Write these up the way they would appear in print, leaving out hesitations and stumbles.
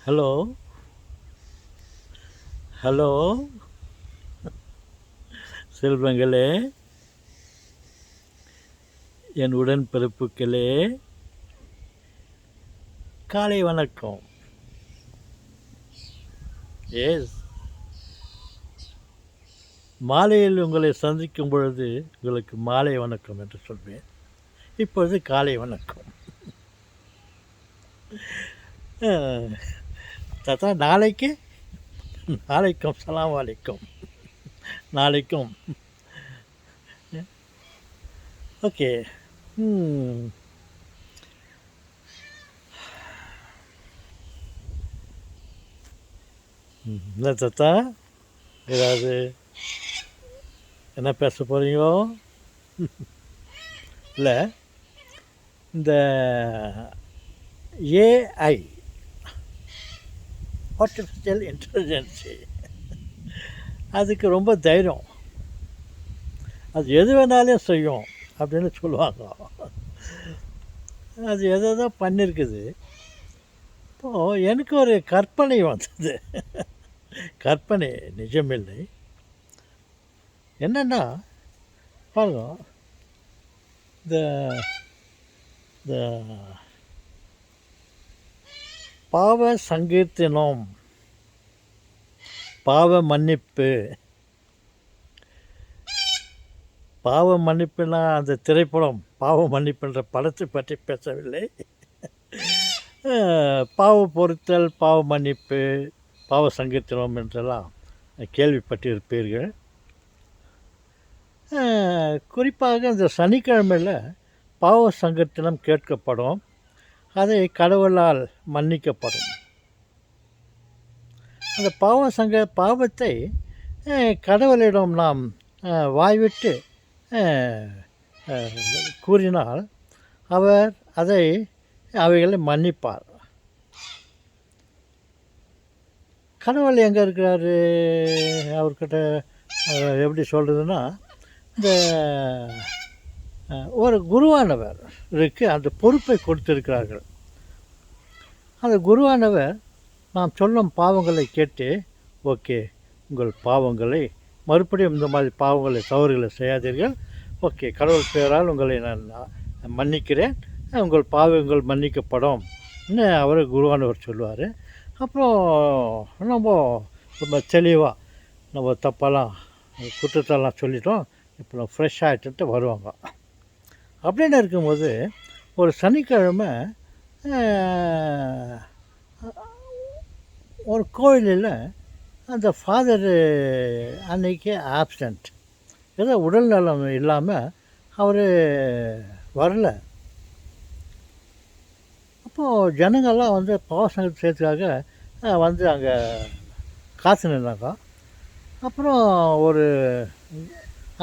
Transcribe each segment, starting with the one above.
Hello hello செல்வங்களே, என் உடன்பிறப்புகளே, காலை வணக்கம். எஸ், மாலையில் உங்களை சந்திக்கும் பொழுது உங்களுக்கு மாலை வணக்கம் என்று சொல்வேன். இப்பொழுது காலை வணக்கம். தாத்தா, நாளைக்கும் சலாம் வலைக்கும். நாளைக்கும் ஓகே. என்ன தாத்தா, ஏதாவது என்ன பேச போகிறீங்களோ? இல்லை, இந்த ஏஐ, ஆர்டிஃபிஷியல் இன்டெலிஜென்ஸு, அதுக்கு ரொம்ப தைரியம். அது எது வேணாலும் செய்யும் அப்படின்னு சொல்லுவாங்க. அது எதோ பண்ணியிருக்குது. இப்போது எனக்கு ஒரு கற்பனை வந்தது. கற்பனை, நிஜமில்லை. என்னென்னா பாருங்க, இந்த பாவ சங்கீர்த்தனம், பாவ மன்னிப்பு. பாவ மன்னிப்புனா அந்த திரைப்படம் பாவ மன்னிப்புன்ற படத்தை பற்றி பேசவில்லை. பாவ பொறுத்தல், பாவ மன்னிப்பு, பாவ சங்கீர்த்தனம் என்றெல்லாம் கேள்விப்பட்டிருப்பீர்கள். குறிப்பாக இந்த சனிக்கிழமையில் பாவ சங்கீர்த்தனம் கேட்கப்படும். அதை கடவுளால் மன்னிக்கப்படும். அந்த பாவத்தை கடவுளிடம் நாம் வாய்விட்டு கூறினால் அவர் அவைகளை மன்னிப்பார். கடவுள் எங்கே இருக்கிறாரு? அவர்கிட்ட எப்படி சொல்கிறதுன்னா, இந்த ஒரு குருவானவர் அந்த பொறுப்பை கொடுத்திருக்கிறார்கள். அந்த குருவானவர் நாம் சொல்லும் பாவங்களை கேட்டு, ஓகே, உங்கள் பாவங்களை மறுபடியும் இந்த மாதிரி பாவங்களை, தவறுகளை செய்யாதீர்கள், ஓகே, கடவுள் பெயரால் உங்களை நான் மன்னிக்கிறேன், உங்கள் பாவங்கள் மன்னிக்கப்படும் அவர் குருவானவர் சொல்லுவார். அப்புறம் நம்ம ரொம்ப தெளிவாக நம்ம தப்பெல்லாம், குற்றத்தெல்லாம் சொல்லிட்டோம், இப்போ நம்ம ஃப்ரெஷ் ஆகிட்டு வருவாங்க. அப்படின்னு இருக்கும்போது ஒரு சனிக்கிழமை ஒரு கோயிலில் அந்த ஃபாதரு அன்னைக்கு ஆப்சண்ட், ஏதோ உடல் நலம் இல்லாமல் அவர் வரல. அப்போது ஜனங்கள்லாம் வந்து பாவசங்கத்தை சேர்த்துக்காக வந்து அங்கே காத்து நின்னாங்க. அப்புறம்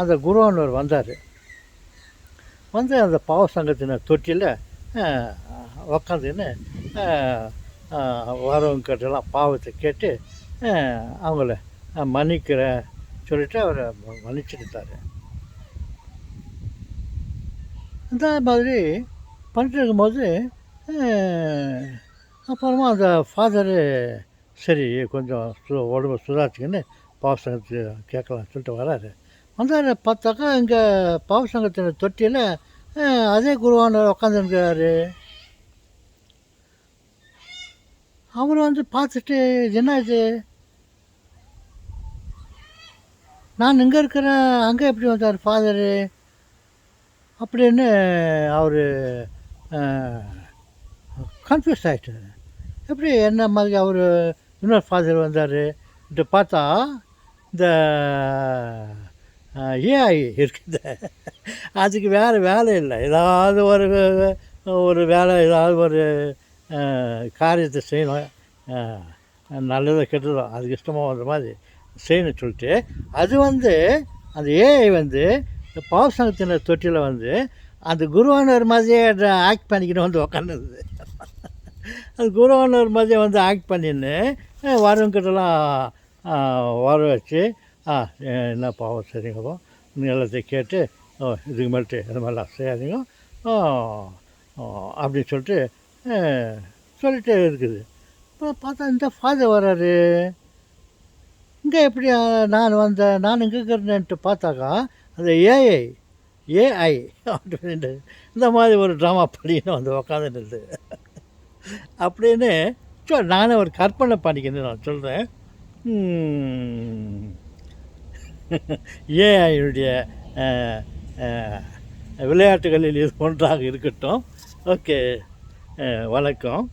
அந்த குருவானவர் வந்தார். வந்து அந்த பாவசங்கத்தின தொட்டியில் உக்காந்துன்னு வரவங்க கிட்டலாம் பாவத்தை கேட்டு அவங்கள மன்னிக்கிற சொல்லிவிட்டு அவரை மன்னிச்சுக்கிட்டார். இந்த மாதிரி பண்ணிட்டு இருக்கும்போது அப்புறமா அந்த ஃபாதரு சரி கொஞ்சம் உடம்பு சுதாரிச்சுக்கின்னு பாவசங்கத்தை கேட்கலான்னு சொல்லிட்டு வராரு. வந்தார். பார்த்தாக்கா இங்கே பாவசங்கத்தின தொட்டியில் அதே குருவானவர் உட்காந்துருக்கிறாரு. அவர் வந்து பார்த்துட்டு, என்ன இது, நான் இங்கே இருக்கிறேன், அங்கே எப்படி வந்தார் ஃபாதரு அப்படின்னு அவர் கன்ஃபியூஸ் ஆகிட்டார். எப்படி என்ன மாதிரி அவர் இன்னொரு ஃபாதர் வந்தார் இட்டு பார்த்தா, இந்த ஏஐ இருக்குது, அதுக்கு வேறு வேலை இல்லை. ஏதாவது ஒரு வேலை, ஏதாவது ஒரு காரியத்தை செய்யணும், நல்லதை கெட்டதோ அதுக்கு இஷ்டமாக வந்த மாதிரி செய்யணும்னு சொல்லிட்டு அது வந்து அந்த ஏஐ வந்து இந்த பாவசங்கத்தின தொட்டியில் வந்து அந்த குருவானவர் மாதிரியே ஆக்ட் பண்ணிக்கிட்டு வந்து உக்காந்துருது. அது குருவானவர் மாதிரியே வந்து ஆக்ட் பண்ணின்னு வரவங்கிட்டலாம் வர வச்சு, என்ன பாவம் சரிங்கப்போ, நீங்கள் எல்லாத்தையும் கேட்டு, இதுக்கு மேல்ட்டு இது மாதிரிலாம் செய்யாதீங்க அப்படின்னு சொல்லிட்டு சொல்லிகிட்டே இருக்குது. அப்புறம் பார்த்தா இந்த ஃபாதர் வராரு. இங்கே எப்படி நான் இங்கே இருக்கிறேன்ட்டு பார்த்தாக்கா அது ஏஐ அப்படின்ட்டு இந்த மாதிரி ஒரு ட்ராமா பண்ணின்னு வந்து உக்காந்துட்டு அப்படின்னு நானே ஒரு கற்பனை பண்ணிக்கின்னு நான் சொல்கிறேன். ஏஐனுடைய விளையாட்டுகளில் இது ஒன்றாக இருக்கட்டும். ஓகே, வணக்கம்.